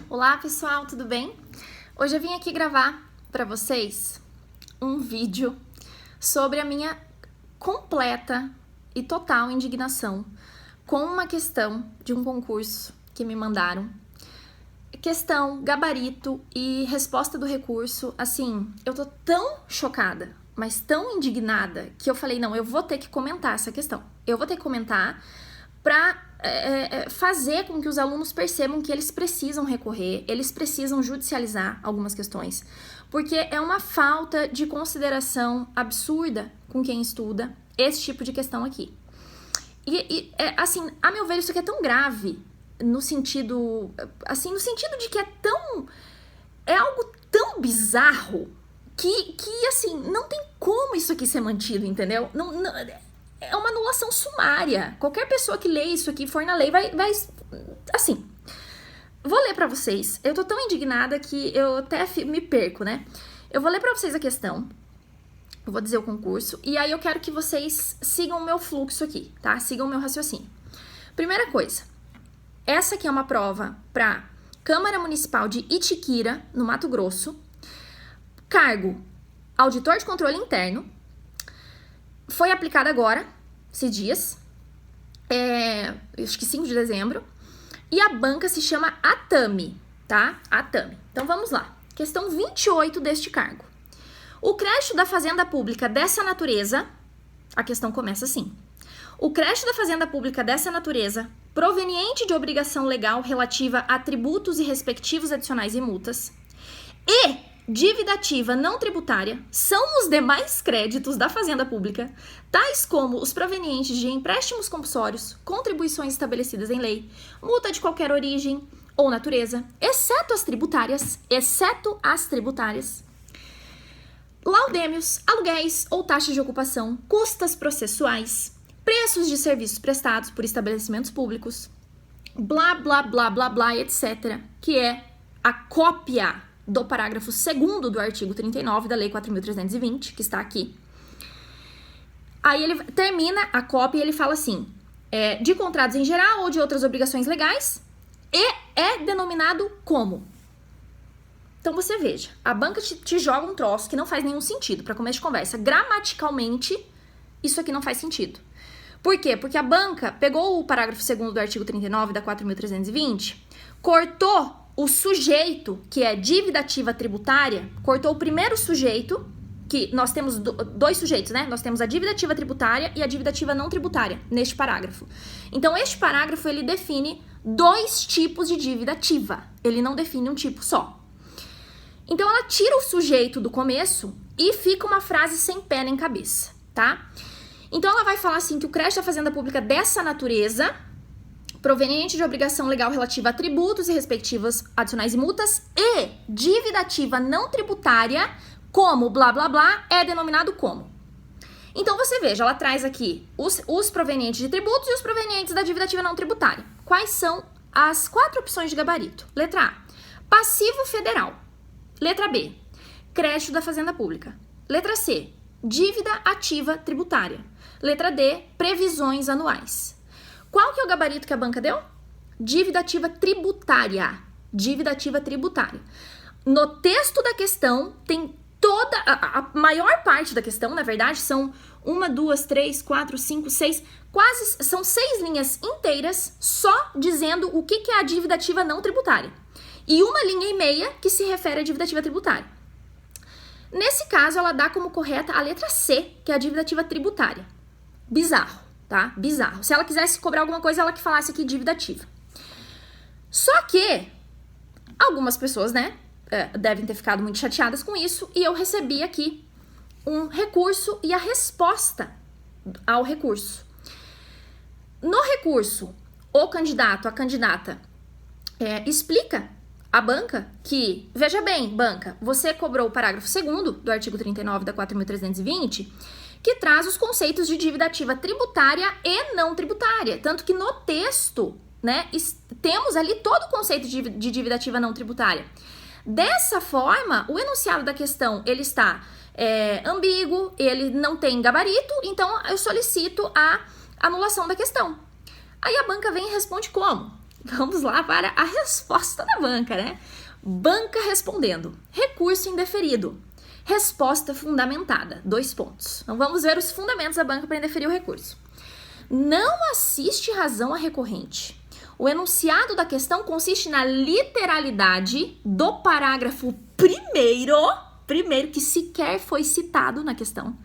Olá pessoal, tudo bem? Hoje eu vim aqui gravar para vocês um vídeo sobre a minha completa e total indignação com uma questão de um concurso que me mandaram. Questão, gabarito e resposta do recurso, assim, eu tô tão chocada, mas tão indignada, que eu falei, não, eu vou ter que comentar essa questão. Eu vou ter que comentar para fazer com que os alunos percebam que eles precisam recorrer, eles precisam judicializar algumas questões, porque é uma falta de consideração absurda com quem estuda esse tipo de questão aqui. Assim, a meu ver, isso aqui é tão grave, no sentido de que é algo tão bizarro que assim, não tem como isso aqui ser mantido, entendeu? É uma anulação sumária. Qualquer pessoa que lê isso aqui, for na lei, vai assim, vou ler pra vocês. Eu tô tão indignada que eu até me perco, né? Eu vou ler pra vocês a questão, eu vou dizer o concurso, e aí eu quero que vocês sigam o meu fluxo aqui, tá? Sigam o meu raciocínio. Primeira coisa, essa aqui é uma prova pra Câmara Municipal de Itiquira, no Mato Grosso, cargo auditor de controle interno. Foi aplicada agora, esses dias, acho que 5 de dezembro, e a banca se chama Atami, tá? Atami. Então vamos lá. Questão 28 deste cargo. O crédito da fazenda pública dessa natureza, a questão começa assim. O crédito da fazenda pública dessa natureza, proveniente de obrigação legal relativa a tributos e respectivos adicionais e multas, e dívida ativa não tributária são os demais créditos da fazenda pública, tais como os provenientes de empréstimos compulsórios, contribuições estabelecidas em lei, multa de qualquer origem ou natureza, exceto as tributárias, laudêmios, aluguéis ou taxas de ocupação, custas processuais, preços de serviços prestados por estabelecimentos públicos, blá, blá, blá, blá, blá, etc., que é a cópia do parágrafo 2º do artigo 39 da Lei 4.320, que está aqui. Aí ele termina a cópia e ele fala assim, de contratos em geral ou de outras obrigações legais, e é denominado como. Então você veja, a banca te joga um troço que não faz nenhum sentido para começo de conversa. Gramaticalmente, isso aqui não faz sentido. Por quê? Porque a banca pegou o parágrafo 2º do artigo 39 da 4.320, cortou o sujeito, que é dívida ativa tributária, cortou o primeiro sujeito, que nós temos dois sujeitos, né? Nós temos a dívida ativa tributária e a dívida ativa não tributária, neste parágrafo. Então, este parágrafo, ele define dois tipos de dívida ativa. Ele não define um tipo só. Então, ela tira o sujeito do começo e fica uma frase sem pé nem cabeça, tá? Então, ela vai falar assim, que o crédito da fazenda pública dessa natureza, proveniente de obrigação legal relativa a tributos e respectivos adicionais e multas, e dívida ativa não tributária, como blá blá blá, é denominado como. Então você veja, ela traz aqui os provenientes de tributos e os provenientes da dívida ativa não tributária. Quais são as 4 opções de gabarito? Letra A, passivo federal. Letra B, crédito da fazenda pública. Letra C, dívida ativa tributária. Letra D, previsões anuais. Qual que é o gabarito que a banca deu? Dívida ativa tributária. Dívida ativa tributária. No texto da questão tem toda, a maior parte da questão, na verdade, são 1, 2, 3, 4, 5, 6, quase, são 6 linhas inteiras só dizendo o que é a dívida ativa não tributária. E 1,5 linha que se refere à dívida ativa tributária. Nesse caso, ela dá como correta a letra C, que é a dívida ativa tributária. Bizarro. Tá? Bizarro. Se ela quisesse cobrar alguma coisa, ela que falasse aqui dívida ativa. Só que algumas pessoas, né, devem ter ficado muito chateadas com isso, e eu recebi aqui um recurso e a resposta ao recurso. No recurso, o candidato, a candidata, explica à banca que, veja bem, banca, você cobrou o parágrafo 2º do artigo 39 da 4.320, que traz os conceitos de dívida ativa tributária e não tributária. Tanto que no texto, né, temos ali todo o conceito de dívida ativa não tributária. Dessa forma, o enunciado da questão, ele está ambíguo, ele não tem gabarito, então eu solicito a anulação da questão. Aí a banca vem e responde como? Vamos lá para a resposta da banca, né? Banca respondendo. Recurso indeferido. Resposta fundamentada. 2 pontos. Então vamos ver os fundamentos da banca para indeferir o recurso. Não assiste razão à recorrente. O enunciado da questão consiste na literalidade do parágrafo primeiro que sequer foi citado na questão,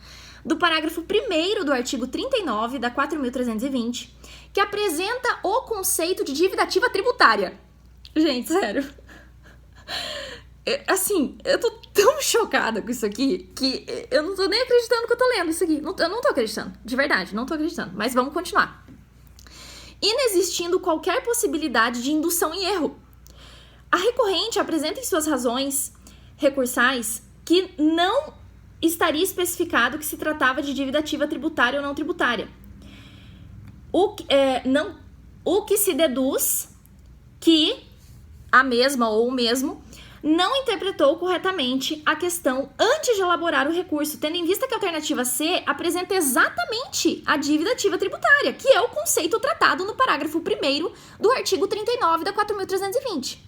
do parágrafo 1º do artigo 39 da 4.320, que apresenta o conceito de dívida ativa tributária. Gente, sério. Assim, eu tô tão chocada com isso aqui que eu não tô nem acreditando que eu tô lendo isso aqui. Eu não tô acreditando, de verdade, não tô acreditando. Mas vamos continuar. Inexistindo qualquer possibilidade de indução em erro. A recorrente apresenta em suas razões recursais que não estaria especificado que se tratava de dívida ativa tributária ou não tributária. O que se deduz que a mesma ou o mesmo não interpretou corretamente a questão antes de elaborar o recurso, tendo em vista que a alternativa C apresenta exatamente a dívida ativa tributária, que é o conceito tratado no parágrafo 1º do artigo 39 da 4.320.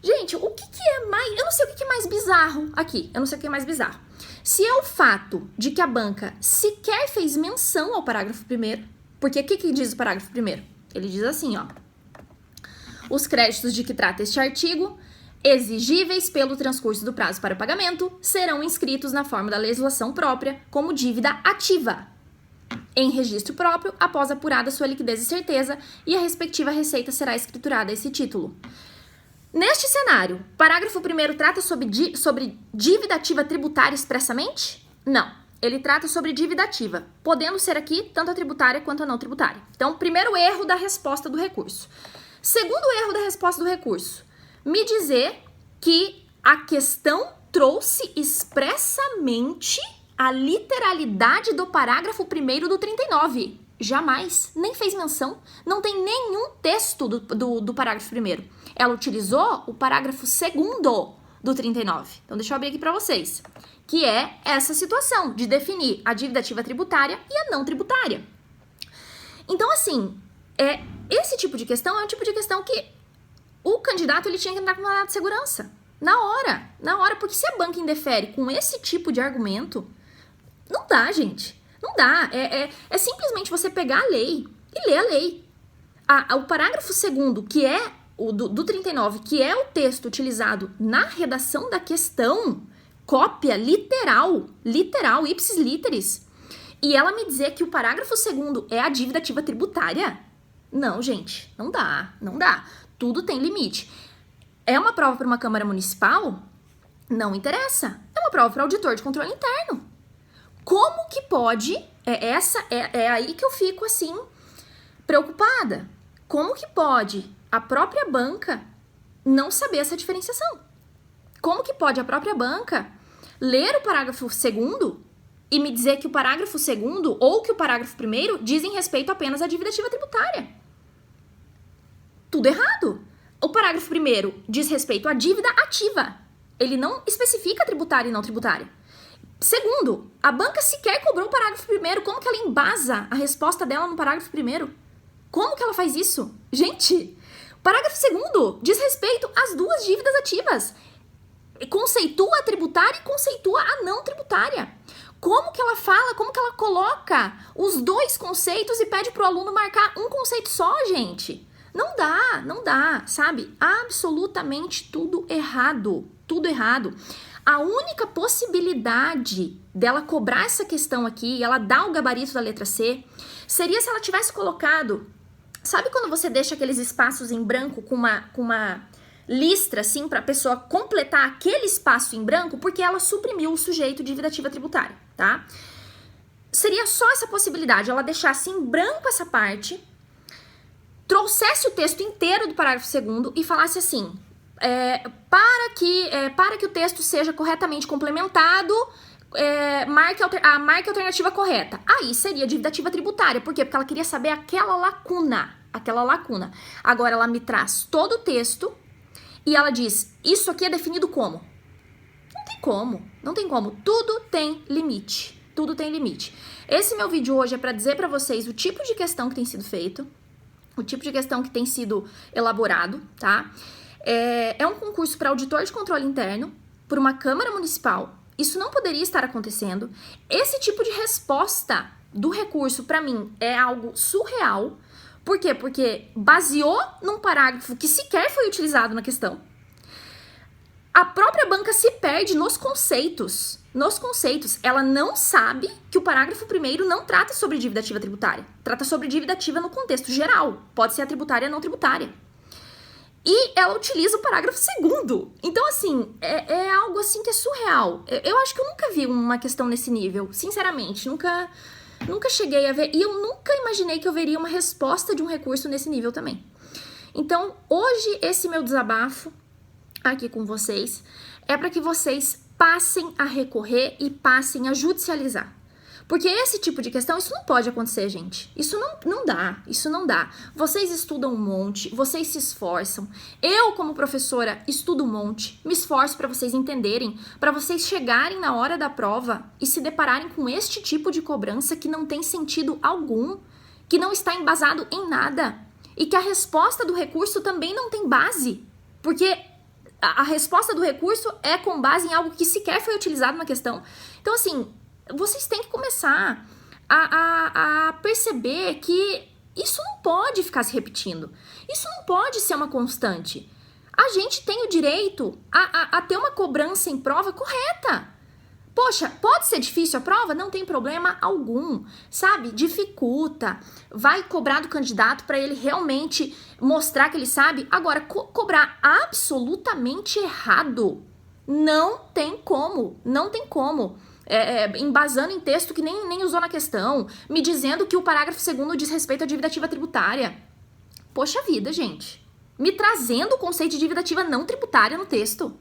Gente, o que é mais... Eu não sei o que é mais bizarro aqui. Eu não sei o que é mais bizarro. Se é o fato de que a banca sequer fez menção ao parágrafo 1º, porque o que diz o parágrafo 1º? Ele diz assim, ó. Os créditos de que trata este artigo, exigíveis pelo transcurso do prazo para o pagamento, serão inscritos na forma da legislação própria como dívida ativa, em registro próprio, após apurada sua liquidez e certeza, e a respectiva receita será escriturada a esse título. Neste cenário, parágrafo 1º trata sobre dívida ativa tributária expressamente? Não. Ele trata sobre dívida ativa, podendo ser aqui tanto a tributária quanto a não tributária. Então, primeiro erro da resposta do recurso. Segundo erro da resposta do recurso, me dizer que a questão trouxe expressamente a literalidade do parágrafo 1º do 39. Jamais, nem fez menção, não tem nenhum texto do parágrafo 1º. Ela utilizou o parágrafo 2º do 39. Então, deixa eu abrir aqui para vocês, que é essa situação de definir a dívida ativa tributária e a não tributária. Então, assim, esse tipo de questão é um tipo de questão que o candidato ele tinha que entrar com uma de segurança. Na hora, porque se a banca indefere com esse tipo de argumento, não dá, gente. Não dá. É simplesmente você pegar a lei e ler a lei. O parágrafo 2º, que é o do 39, que é o texto utilizado na redação da questão, cópia literal, ipsis literis, e ela me dizer que o parágrafo 2º é a dívida ativa tributária? Não, gente, não dá. Tudo tem limite. É uma prova para uma Câmara Municipal? Não interessa. É uma prova para auditor de controle interno. Como que pode... É aí que eu fico, assim, preocupada. Como que pode a própria banca não saber essa diferenciação? Como que pode a própria banca ler o parágrafo 2º e me dizer que o parágrafo 2º ou que o parágrafo 1º dizem respeito apenas à dívida ativa tributária? Tudo errado. O parágrafo 1º diz respeito à dívida ativa. Ele não especifica tributária e não tributária. Segundo, a banca sequer cobrou o parágrafo 1º. Como que ela embasa a resposta dela no parágrafo 1º? Como que ela faz isso? Gente, o parágrafo 2º diz respeito às duas dívidas ativas. Conceitua a tributária e conceitua a não tributária. Como que ela fala, como que ela coloca os dois conceitos e pede para o aluno marcar um conceito só, gente? Não dá, sabe? Absolutamente tudo errado. A única possibilidade dela cobrar essa questão aqui, ela dar o gabarito da letra C, seria se ela tivesse colocado... Sabe quando você deixa aqueles espaços em branco com uma listra, assim, para a pessoa completar aquele espaço em branco? Porque ela suprimiu o sujeito de dívida ativa tributária, tá? Seria só essa possibilidade, ela deixasse em branco essa parte, trouxesse o texto inteiro do parágrafo 2º e falasse assim... para que o texto seja corretamente complementado, marque a alternativa correta. Aí seria dívida ativa tributária. Por quê? Porque ela queria saber aquela lacuna. Agora ela me traz todo o texto e ela diz, isso aqui é definido como? Não tem como. Tudo tem limite. Esse meu vídeo hoje é para dizer para vocês o tipo de questão que tem sido feito. o tipo de questão que tem sido elaborado, tá? É um concurso para auditor de controle interno por uma Câmara Municipal. Isso não poderia estar acontecendo. Esse tipo de resposta do recurso, para mim, é algo surreal. Por quê? Porque baseou num parágrafo que sequer foi utilizado na questão. A própria banca se perde nos conceitos. Nos conceitos, ela não sabe que o parágrafo 1º não trata sobre dívida ativa tributária. Trata sobre dívida ativa no contexto geral. Pode ser a tributária ou não tributária. E ela utiliza o parágrafo 2º. Então, assim, é algo assim que é surreal. Eu acho que eu nunca vi uma questão nesse nível. Sinceramente, nunca cheguei a ver. E eu nunca imaginei que eu veria uma resposta de um recurso nesse nível também. Então, hoje, esse meu desabafo aqui com vocês é para que vocês passem a recorrer e passem a judicializar. Porque esse tipo de questão, isso não pode acontecer, gente. Isso não dá, isso não dá. Vocês estudam um monte, vocês se esforçam. Eu, como professora, estudo um monte, me esforço para vocês entenderem, para vocês chegarem na hora da prova e se depararem com este tipo de cobrança que não tem sentido algum, que não está embasado em nada, e que a resposta do recurso também não tem base, porque a resposta do recurso é com base em algo que sequer foi utilizado na questão. Então, assim, vocês têm que começar a perceber que isso não pode ficar se repetindo. Isso não pode ser uma constante. A gente tem o direito a ter uma cobrança em prova correta. Poxa, pode ser difícil a prova? Não tem problema algum, sabe? Dificulta, vai cobrar do candidato para ele realmente mostrar que ele sabe. Agora, cobrar absolutamente errado, não tem como, não tem como. Embasando em texto que nem usou na questão, me dizendo que o parágrafo 2º diz respeito à dívida ativa tributária. Poxa vida, gente. Me trazendo o conceito de dívida ativa não tributária no texto.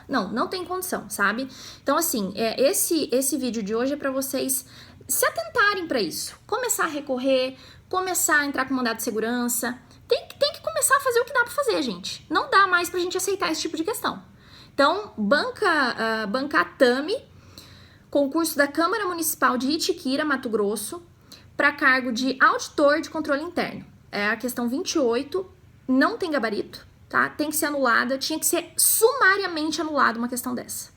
Não tem condição, sabe? Então, assim, esse vídeo de hoje é pra vocês se atentarem pra isso. Começar a recorrer, começar a entrar com mandado de segurança. Tem que começar a fazer o que dá pra fazer, gente. Não dá mais pra gente aceitar esse tipo de questão. Então, banca TAMI, concurso da Câmara Municipal de Itiquira, Mato Grosso, para cargo de auditor de controle interno. É a questão 28, não tem gabarito, tá? Tem que ser anulada, tinha que ser sumariamente anulada uma questão dessa.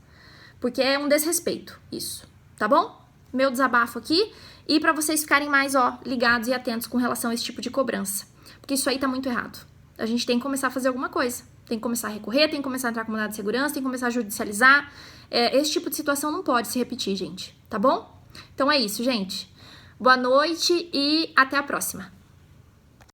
Porque é um desrespeito, isso, tá bom? Meu desabafo aqui, e para vocês ficarem mais, ligados e atentos com relação a esse tipo de cobrança. Porque isso aí tá muito errado. A gente tem que começar a fazer alguma coisa. Tem que começar a recorrer, tem que começar a entrar com mandado de segurança, tem que começar a judicializar. Esse tipo de situação não pode se repetir, gente, tá bom? Então é isso, gente. Boa noite e até a próxima.